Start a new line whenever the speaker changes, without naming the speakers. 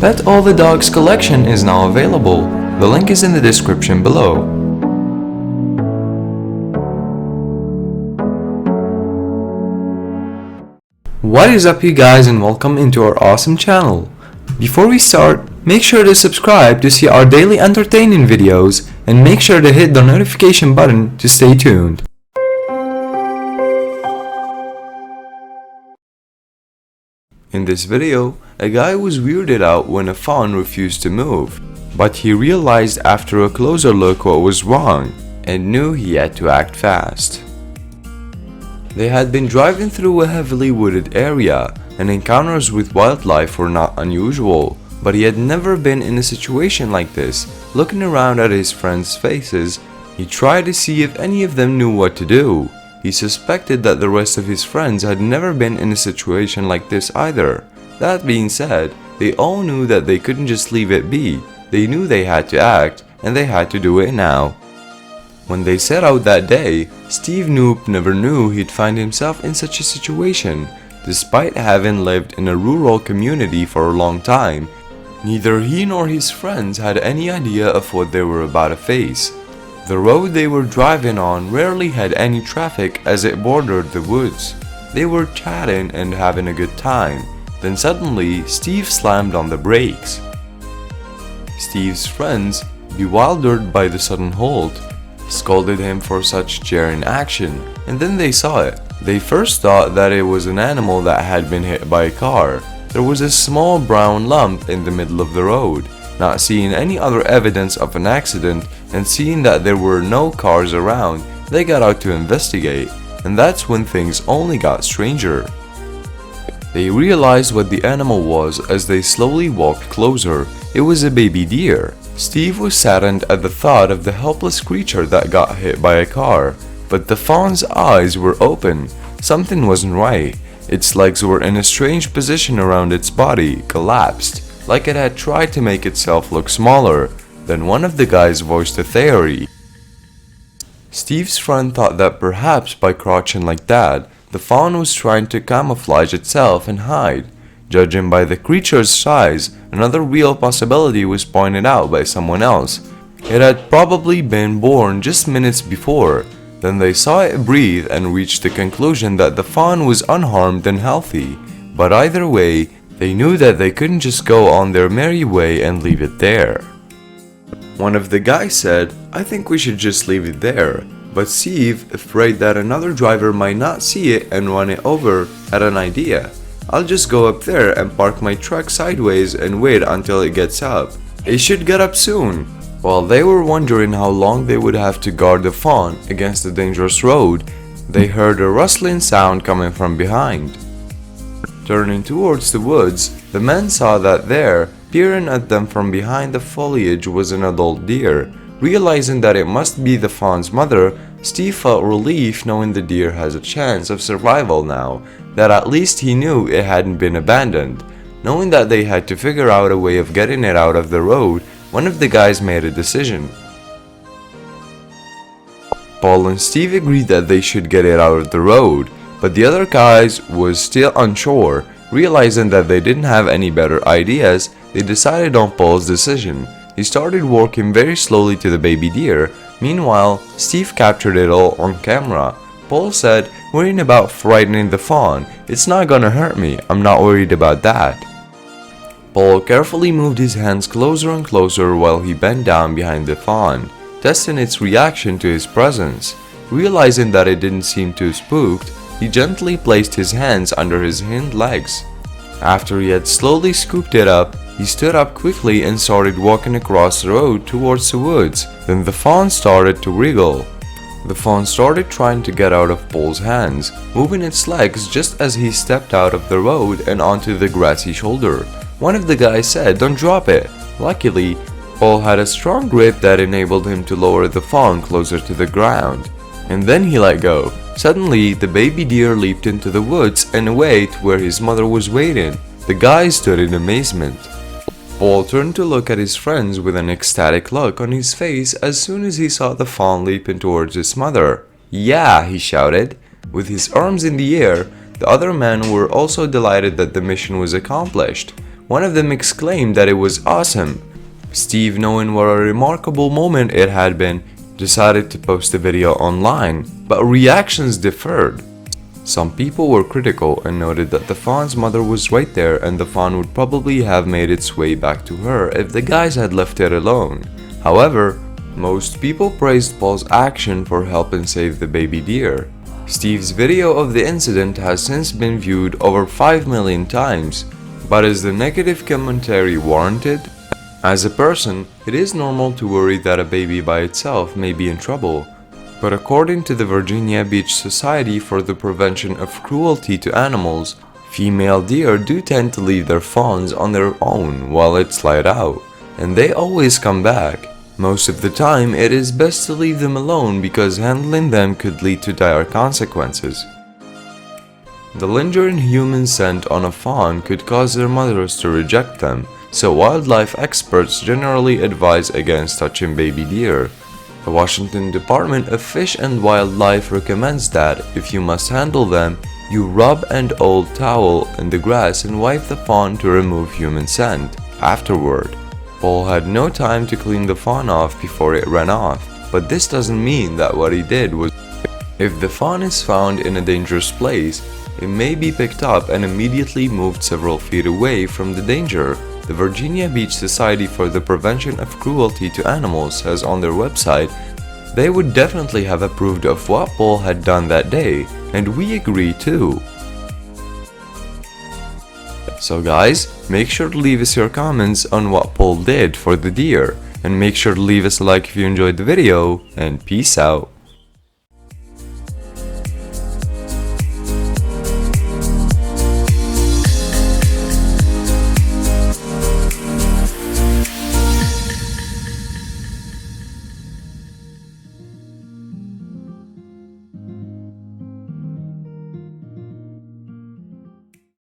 Pet All the Dogs collection is now available. The link is in the description below. What is up, you guys, and welcome into our awesome channel. Before we start, make sure to subscribe to see our daily entertaining videos and make sure to hit the notification button to stay tuned. In this video, a guy was weirded out when a fawn refused to move, but he realized after a closer look what was wrong and knew he had to act fast. They had been driving through a heavily wooded area, and encounters with wildlife were not unusual, but he had never been in a situation like this. Looking around at his friends' faces, he tried to see if any of them knew what to do. He suspected that the rest of his friends had never been in a situation like this either. That being said, they all knew that they couldn't just leave it be. They knew they had to act, and they had to do it now. When they set out that day, Steve Knoop never knew he'd find himself in such a situation. Despite having lived in a rural community for a long time, neither he nor his friends had any idea of what they were about to face. The road they were driving on rarely had any traffic as it bordered the woods. They were chatting and having a good time. Then suddenly, Steve slammed on the brakes. Steve's friends, bewildered by the sudden halt, scolded him for such daring action, and then they saw it. They first thought that it was an animal that had been hit by a car. There was a small brown lump in the middle of the road. Not seeing any other evidence of an accident and seeing that there were no cars around, they got out to investigate, and that's when things only got stranger. They realized what the animal was as they slowly walked closer. It was a baby deer. Steve was saddened at the thought of the helpless creature that got hit by a car, but the fawn's eyes were open. Something wasn't right. Its legs were in a strange position around its body, collapsed, like it had tried to make itself look smaller. Then one of the guys voiced a theory. Steve's friend thought that perhaps by crouching like that, the fawn was trying to camouflage itself and hide. Judging by the creature's size, another real possibility was pointed out by someone else. It had probably been born just minutes before. Then they saw it breathe and reached the conclusion that the fawn was unharmed and healthy. But either way, they knew that they couldn't just go on their merry way and leave it there. One of the guys said, "I think we should just leave it there." But Steve, afraid that another driver might not see it and run it over, had an idea. "I'll just go up there and park my truck sideways and wait until it gets up. It should get up soon." While they were wondering how long they would have to guard the fawn against the dangerous road, they heard a rustling sound coming from behind. Turning towards the woods, the men saw that there, peering at them from behind the foliage, was an adult deer. Realizing that it must be the fawn's mother, Steve felt relief knowing the deer has a chance of survival now, that at least he knew it hadn't been abandoned. Knowing that they had to figure out a way of getting it out of the road, one of the guys made a decision. Paul and Steve agreed that they should get it out of the road, but the other guys was still unsure. Realizing that they didn't have any better ideas, they decided on Paul's decision. He started walking very slowly to the baby deer. Meanwhile, Steve captured it all on camera. Paul said, "Worrying about frightening the fawn, it's not gonna hurt me, I'm not worried about that." Paul carefully moved his hands closer and closer while he bent down behind the fawn, testing its reaction to his presence. Realizing that it didn't seem too spooked, he gently placed his hands under his hind legs. After he had slowly scooped it up, he stood up quickly and started walking across the road towards the woods. Then the fawn started to wriggle. The fawn started trying to get out of Paul's hands, moving its legs just as he stepped out of the road and onto the grassy shoulder. One of the guys said, "Don't drop it." Luckily, Paul had a strong grip that enabled him to lower the fawn closer to the ground. And then he let go. Suddenly, the baby deer leaped into the woods and away to where his mother was waiting. The guy stood in amazement. Paul turned to look at his friends with an ecstatic look on his face as soon as he saw the fawn leaping towards his mother. "Yeah!" he shouted. With his arms in the air, the other men were also delighted that the mission was accomplished. One of them exclaimed that it was awesome. Steve, knowing what a remarkable moment it had been, decided to post the video online, but reactions differed. Some people were critical and noted that the fawn's mother was right there and the fawn would probably have made its way back to her if the guys had left it alone. However, most people praised Paul's action for helping save the baby deer. Steve's video of the incident has since been viewed over 5 million times, but is the negative commentary warranted? As a person, it is normal to worry that a baby by itself may be in trouble. But according to the Virginia Beach Society for the Prevention of Cruelty to Animals, female deer do tend to leave their fawns on their own while it's light out, and they always come back. Most of the time, it is best to leave them alone because handling them could lead to dire consequences. The lingering human scent on a fawn could cause their mothers to reject them, so wildlife experts generally advise against touching baby deer. The Washington Department of Fish and Wildlife recommends that, if you must handle them, you rub an old towel in the grass and wipe the fawn to remove human scent. Afterward, Paul had no time to clean the fawn off before it ran off, but this doesn't mean that what he did was. If the fawn is found in a dangerous place, it may be picked up and immediately moved several feet away from the danger. The Virginia Beach Society for the Prevention of Cruelty to Animals says on their website they would definitely have approved of what Paul had done that day, and we agree too. So guys, make sure to leave us your comments on what Paul did for the deer, and make sure to leave us a like if you enjoyed the video, and peace out.